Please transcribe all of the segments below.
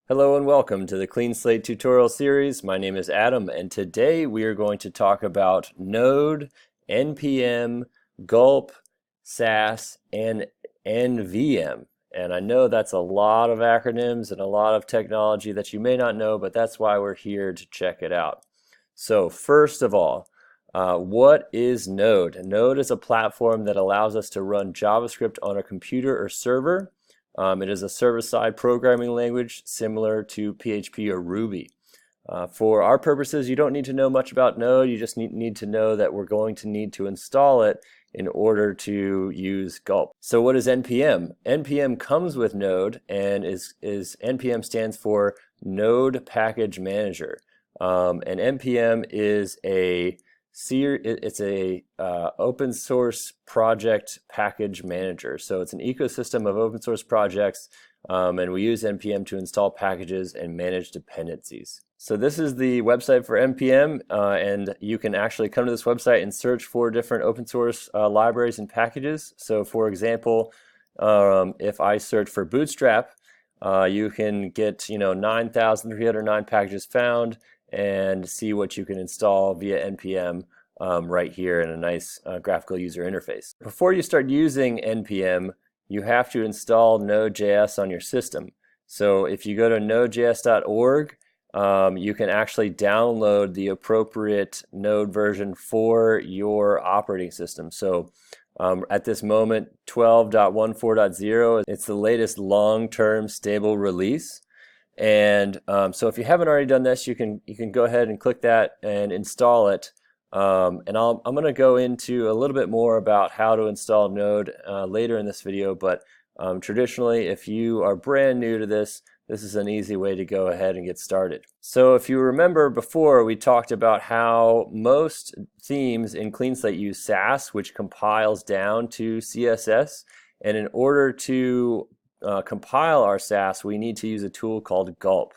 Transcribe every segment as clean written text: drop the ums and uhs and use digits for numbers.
Hello and welcome to the CleanSlate tutorial series. My name is Adam and today we are going to talk about Node, NPM, Gulp, Sass, and NVM. And I know that's a lot of acronyms and a lot of technology that you may not know, but that's why we're here to check it out. So first of all, what is Node? Node is a platform that allows us to run JavaScript on a computer or server. It is a server-side programming language similar to PHP or Ruby. For our purposes, you don't need to know much about Node. You just need to know that we're going to need to install it in order to use Gulp. So what is NPM? NPM comes with Node, and NPM stands for Node Package Manager. And NPM is it's a open source project package manager. So it's an ecosystem of open source projects, and we use NPM to install packages and manage dependencies. So this is the website for NPM, and you can actually come to this website and search for different open source libraries and packages. So for example, if I search for Bootstrap, you can get 9,309 packages found and see what you can install via NPM right here in a nice graphical user interface. Before you start using NPM, you have to install Node.js on your system. So if you go to nodejs.org, you can actually download the appropriate Node version for your operating system. So at this moment, 12.14.0, it's the latest long-term stable release. And so if you haven't already done this, you can go ahead and click that and install it. And I'm going to go into a little bit more about how to install Node later in this video, but traditionally, if you are brand new to this is an easy way to go ahead and get started. So if you remember before, we talked about how most themes in CleanSlate use Sass, which compiles down to CSS, and in order to compile our Sass, we need to use a tool called Gulp.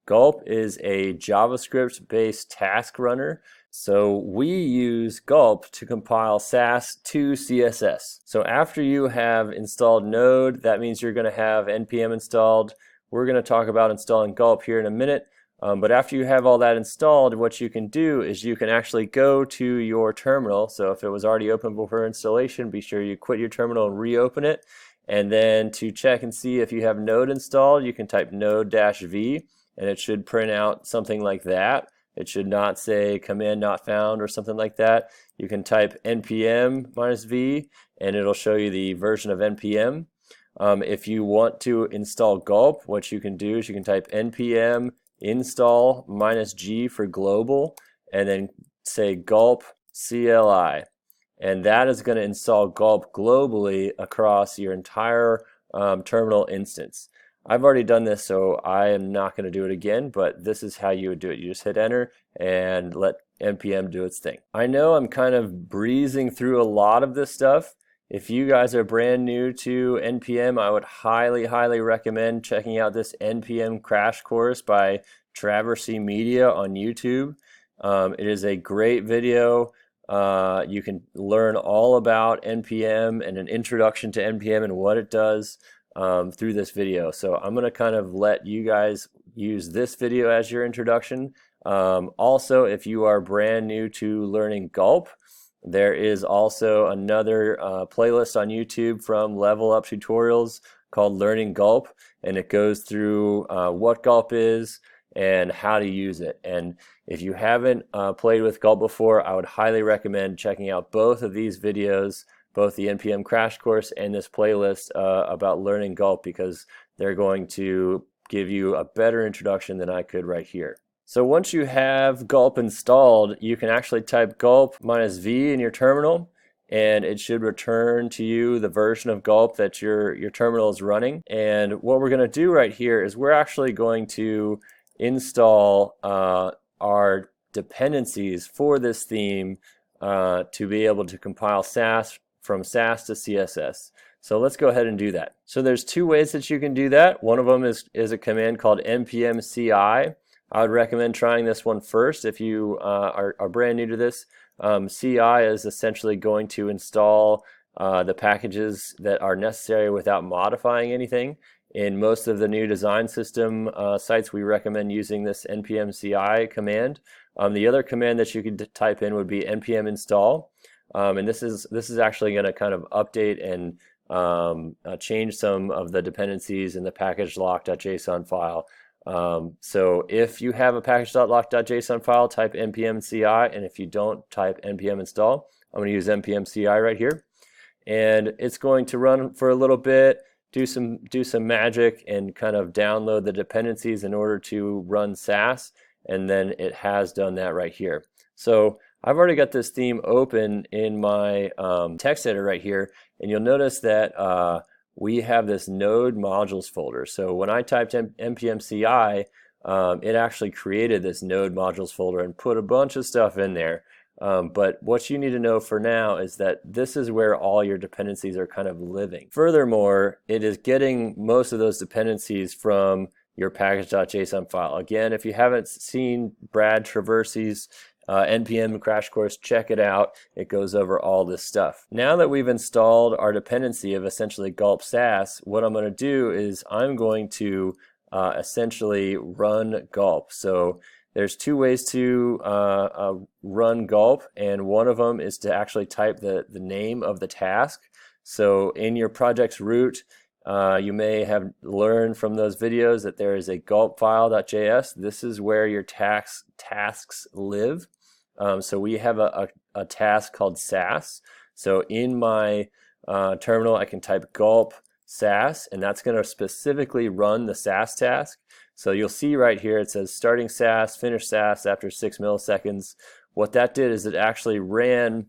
Gulp is a JavaScript-based task runner. So we use Gulp to compile Sass to CSS. So after you have installed Node, that means you're going to have NPM installed. We're going to talk about installing Gulp here in a minute. But after you have all that installed, what you can do is you can actually go to your terminal. So if it was already open before installation, be sure you quit your terminal and reopen it. And then to check and see if you have Node installed, you can type node-v, and it should print out something like that. It should not say command not found or something like that. You can type npm-v, and it'll show you the version of npm. If you want to install Gulp, what you can do is you can type npm install -g for global, and then say Gulp CLI. And that is going to install Gulp globally across your entire terminal instance. I've already done this, so I am not going to do it again, but this is how you would do it. You just hit enter and let NPM do its thing. I know I'm kind of breezing through a lot of this stuff. If you guys are brand new to NPM, I would highly recommend checking out this NPM crash course by Traversy Media on YouTube. It is a great video. You can learn all about NPM and an introduction to NPM and what it does through this video. So I'm going to kind of let you guys use this video as your introduction. Also, if you are brand new to learning Gulp, there is also another playlist on YouTube from Level Up Tutorials called Learning Gulp, and it goes through what Gulp is and how to use it. And if you haven't played with Gulp before, I would highly recommend checking out both of these videos, both the NPM crash course and this playlist about learning Gulp, because they're going to give you a better introduction than I could right here. So once you have Gulp installed, you can actually type Gulp -v in your terminal, and it should return to you the version of Gulp that your terminal is running. And what we're going to do right here is we're actually going to install our dependencies for this theme to be able to compile Sass from Sass to CSS. So let's go ahead and do that. So there's two ways that you can do that. One of them is a command called npm ci. I would recommend trying this one first if you are brand new to this. CI is essentially going to install the packages that are necessary without modifying anything. In most of the new design system sites, we recommend using this npm CI command. The other command that you could type in would be npm install, and this is actually going to kind of update and change some of the dependencies in the package.lock.json file. So if you have a package.lock.json file, type npm CI, and if you don't, type npm install. I'm going to use npm CI right here, and it's going to run for a little bit, do some magic, and kind of download the dependencies in order to run Sass, and then it has done that right here. So I've already got this theme open in my text editor right here, and you'll notice that we have this node modules folder. So when I typed npm CI, it actually created this node modules folder and put a bunch of stuff in there. But what you need to know for now is that this is where all your dependencies are kind of living. Furthermore, it is getting most of those dependencies from your package.json file. Again, if you haven't seen Brad Traversy's npm crash course, check it out. It goes over all this stuff. Now that we've installed our dependency of essentially Gulp Sass, what I'm going to do is I'm going to essentially run Gulp. So there's two ways to run Gulp, and one of them is to actually type the name of the task. So in your project's root, you may have learned from those videos that there is a gulp file.js. This is where your tasks live. So we have a task called Sass. So in my terminal, I can type gulp Sass, and that's going to specifically run the Sass task. So you'll see right here it says starting Sass, finish Sass after 6 milliseconds. What that did is it actually ran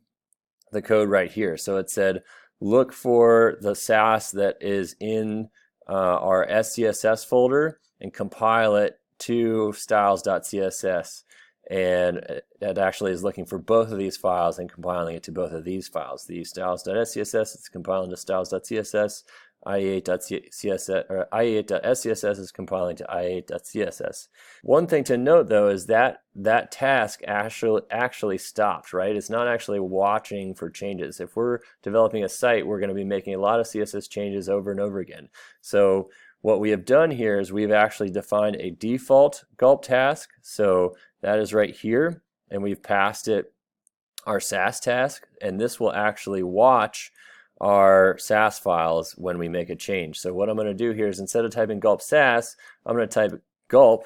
the code right here. So it said look for the Sass that is in our SCSS folder and compile it to styles.css. And it actually is looking for both of these files and compiling it to both of these files. The styles.scss is compiling to styles.css. ie8.css or ie8.scss is compiling to ie8.css. One thing to note though is that that task actually stopped, right? It's not actually watching for changes. If we're developing a site, we're going to be making a lot of CSS changes over and over again. So what we have done here is we've actually defined a default gulp task. So that is right here, and we've passed it our Sass task, and this will actually watch our Sass files when we make a change. So what I'm going to do here is instead of typing gulp Sass, I'm going to type gulp,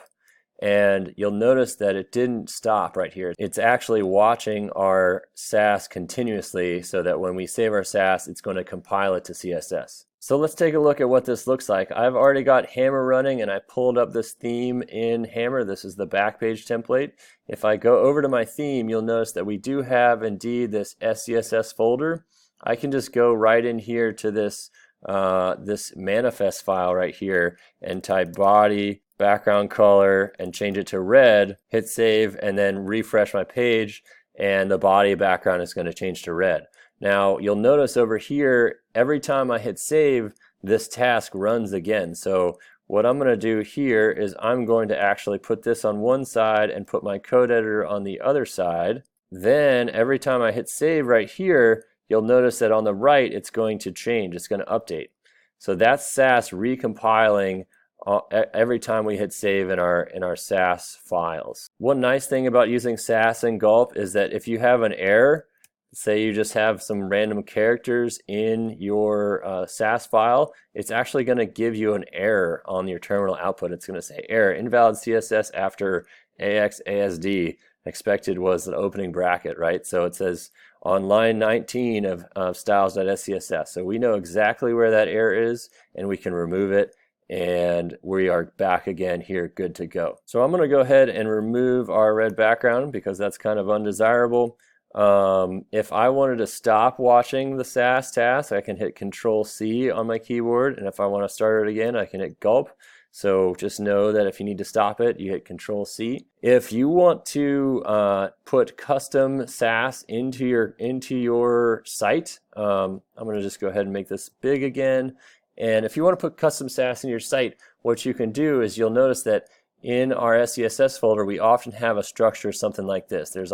and you'll notice that it didn't stop right here. It's actually watching our Sass continuously so that when we save our Sass, it's going to compile it to CSS. So let's take a look at what this looks like. I've already got Hammer running, and I pulled up this theme in Hammer. This is the backpage template. If I go over to my theme, you'll notice that we do have indeed this SCSS folder. I can just go right in here to this this manifest file right here and type body, background color, and change it to red, hit save, and then refresh my page, and the body background is going to change to red. Now you'll notice over here, every time I hit save, this task runs again. So what I'm going to do here is I'm going to actually put this on one side and put my code editor on the other side. Then every time I hit save right here, you'll notice that on the right it's going to change, it's going to update. So that's Sass recompiling every time we hit save in our Sass files. One nice thing about using Sass and Gulp is that if you have an error, say you just have some random characters in your Sass file, it's actually going to give you an error on your terminal output. It's going to say error, invalid CSS after AXASD. Expected was an opening bracket, right? So it says on line 19 of styles.scss. So we know exactly where that error is, and we can remove it, and we are back again here, good to go. So I'm going to go ahead and remove our red background because that's kind of undesirable. If I wanted to stop watching the Sass task, I can hit Control-C on my keyboard, and if I want to start it again, I can hit Gulp. So just know that if you need to stop it, you hit Control-C. If you want to put custom Sass into your site, I'm going to just go ahead and make this big again. And if you want to put custom Sass in your site, what you can do is you'll notice that in our SCSS folder, we often have a structure something like this. There's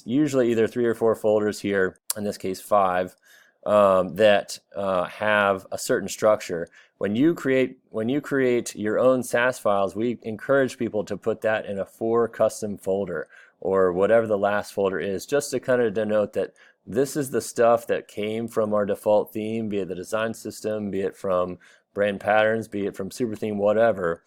usually either 3 or 4 folders here, in this case 5, that have a certain structure. when you create your own Sass files, we encourage people to put that in a for custom folder or whatever the last folder is, just to kind of denote that this is the stuff that came from our default theme, be it the design system, be it from brand patterns, be it from super theme, whatever.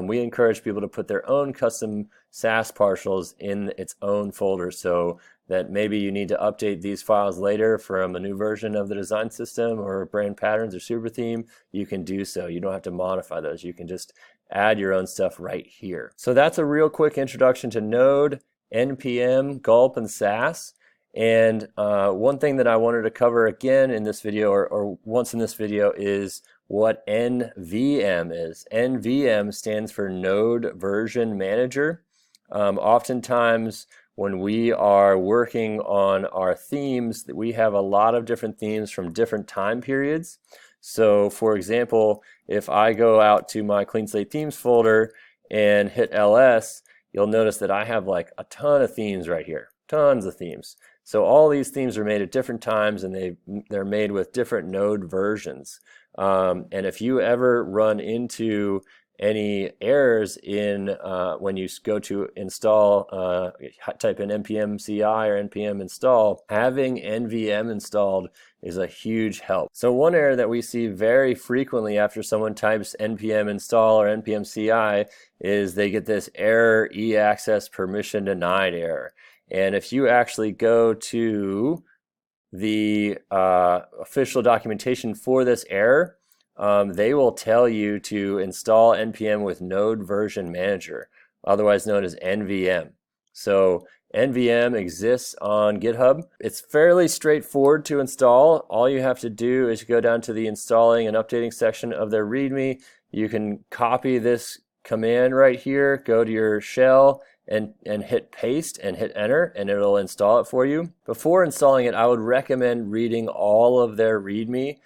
We encourage people to put their own custom Sass partials in its own folder, so that maybe you need to update these files later from a new version of the design system or brand patterns or super theme, you can do so. You don't have to modify those. You can just add your own stuff right here. So that's a real quick introduction to Node, NPM, Gulp, and Sass. And one thing that I wanted to cover again in this video, or once in this video, is what NVM is. NVM stands for Node Version Manager. Oftentimes when we are working on our themes, we have a lot of different themes from different time periods. So for example, if I go out to my CleanSlate themes folder and hit LS, you'll notice that I have like a ton of themes right here, tons of themes. So all these themes are made at different times, and they're made with different node versions. And if you ever run into any errors in when you go to install, type in npm CI or npm install, having NVM installed is a huge help. So one error that we see very frequently after someone types npm install or npm CI is they get this error, EACESS permission denied error. And if you actually go to the official documentation for this error, they will tell you to install npm with Node Version Manager, otherwise known as NVM. So NVM exists on GitHub. It's fairly straightforward to install. All you have to do is go down to the installing and updating section of their README. You can copy this command right here, go to your shell, and hit paste and hit enter, and it'll install it for you. Before installing it, I would recommend reading all of their README,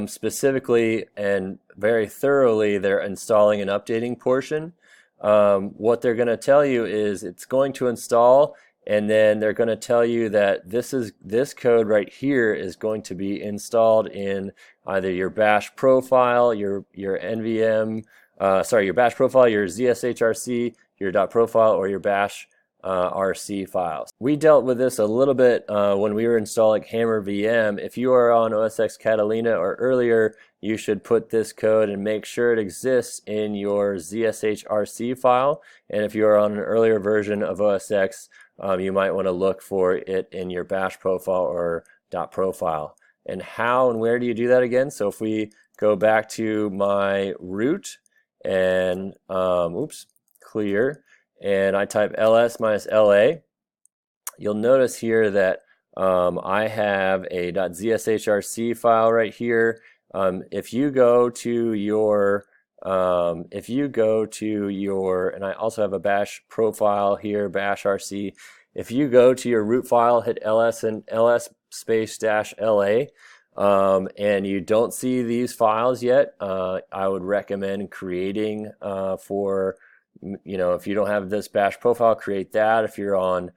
specifically and very thoroughly their installing and updating portion. What they're going to tell you is it's going to install, and then they're going to tell you that this code right here is going to be installed in either your bash profile, your NVM, your bash profile, your ZSHRC, your .profile, or your bash RC files. We dealt with this a little bit when we were installing Hammer VM. If you are on OS X Catalina or earlier, you should put this code and make sure it exists in your ZSHRC file. And if you are on an earlier version of OS X, you might want to look for it in your bash profile or .profile. And how and where do you do that again? So if we go back to my root and clear, and I type ls -la, you'll notice here that I have a .zshrc file right here. If you go to your and I also have a bash profile here, bash rc. If you go to your root file, hit ls and ls -la, and you don't see these files yet, I would recommend creating if you don't have this bash profile, create that. If you're on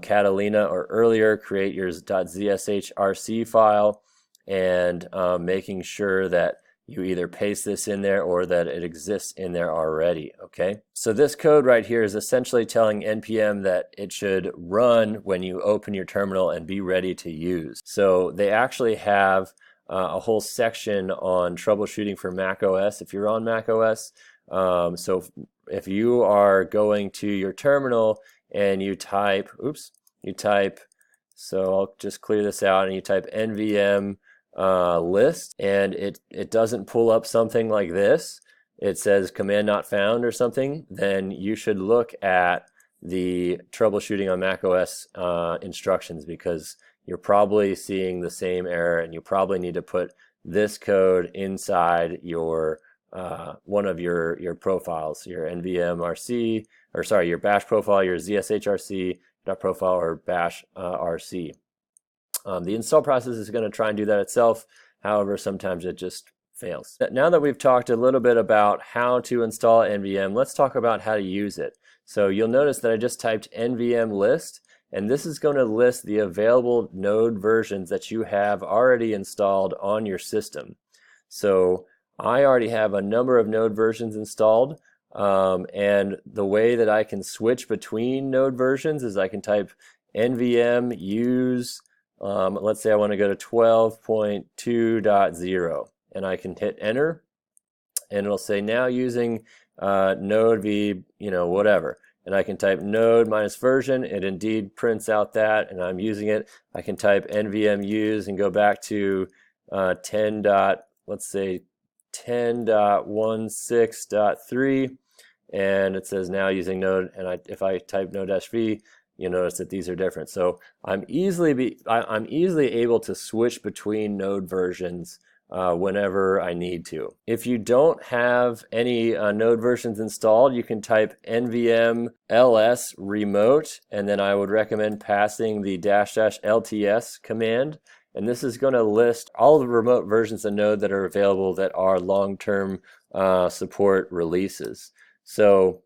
Catalina or earlier, create your .zshrc file, and making sure that you either paste this in there or that it exists in there already, okay? So this code right here is essentially telling NPM that it should run when you open your terminal and be ready to use. So they actually have a whole section on troubleshooting for Mac OS if you're on Mac OS. So if you are going to your terminal and you type, so I'll just clear this out, and you type NVM list, and it doesn't pull up something like this, it says command not found or something, then you should look at the troubleshooting on Mac OS instructions, because you're probably seeing the same error, and you probably need to put this code inside your one of your profiles, your NVM RC, or sorry, your bash profile, your ZSHRC .profile, or bash RC. The install process is going to try and do that itself. However, sometimes it just fails. Now that we've talked a little bit about how to install NVM, let's talk about how to use it. So you'll notice that I just typed NVM list, and this is going to list the available node versions that you have already installed on your system. So I already have a number of node versions installed, and the way that I can switch between node versions is I can type nvm use, let's say I want to go to 12.2.0, and I can hit enter, and it'll say now using node v, whatever. And I can type node minus version. It indeed prints out that, and I'm using it. I can type nvm use and go back to 10. Let's say 10.16.3, and it says now using node. And if I type node-v, you'll notice that these are different. So I'm easily able to switch between node versions whenever I need to. If you don't have any node versions installed, you can type nvm ls remote, and then I would recommend passing the --lts command. And this is going to list all the remote versions of Node that are available that are long-term support releases. So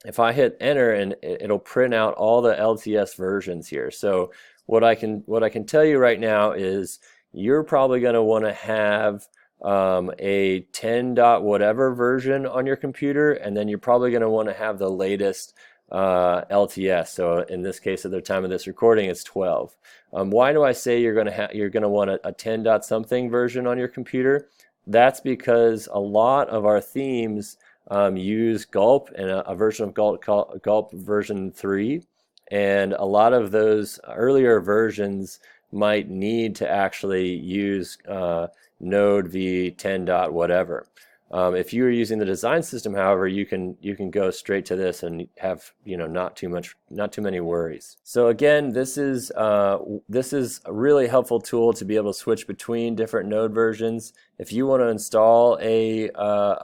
if I hit enter, and it'll print out all the LTS versions here. So what I can tell you right now is you're probably going to want to have a 10. Whatever version on your computer, and then you're probably going to want to have the latest LTS. So in this case, at the time of this recording, it's 12. Why do I say you're going to want a 10. Something version on your computer? That's because a lot of our themes use Gulp, and a version of Gulp version 3, and a lot of those earlier versions might need to actually use node v 10. Whatever. If you are using the design system, however, you can go straight to this and have not too many worries. So again, this is a really helpful tool to be able to switch between different node versions. If you want to install a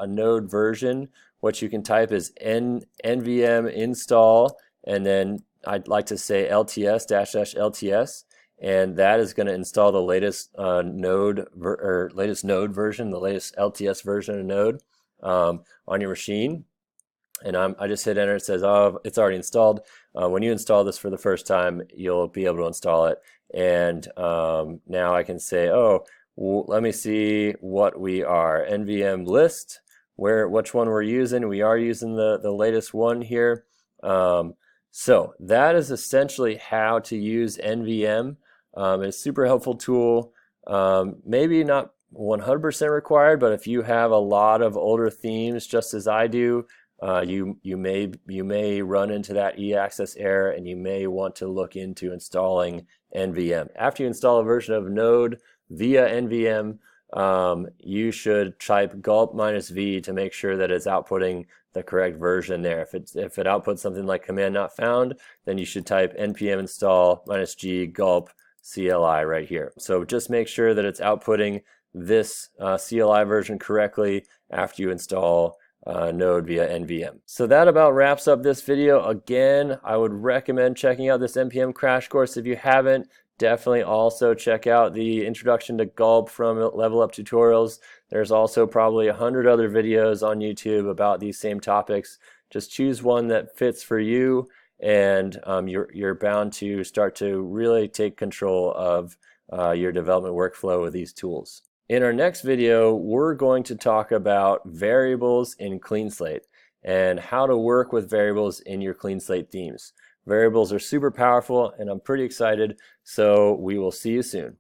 node version, what you can type is nvm install, and then I'd like to say lts --lts. And that is going to install the latest node version, the latest LTS version of Node on your machine. And I just hit enter. It says, oh, it's already installed. When you install this for the first time, you'll be able to install it. And now I can say, oh, let me see what we are. NVM list, which one we're using. We are using the latest one here. So that is essentially how to use NVM. It's a super helpful tool. Maybe not 100% required, but if you have a lot of older themes, just as I do, you may run into that EACESS error, and you may want to look into installing NVM. After you install a version of Node via NVM, you should type gulp -v to make sure that it's outputting the correct version there. If it outputs something like command not found, then you should type npm install -g gulp CLI right here. So just make sure that it's outputting this CLI version correctly after you install Node via NVM. So that about wraps up this video. Again, I would recommend checking out this NPM crash course if you haven't. Definitely also check out the Introduction to Gulp from Level Up Tutorials. There's also probably 100 other videos on YouTube about these same topics. Just choose one that fits for you, and you're bound to start to really take control of your development workflow with these tools. In our next video, we're going to talk about variables in CleanSlate and how to work with variables in your CleanSlate themes. Variables are super powerful, and I'm pretty excited, so we will see you soon.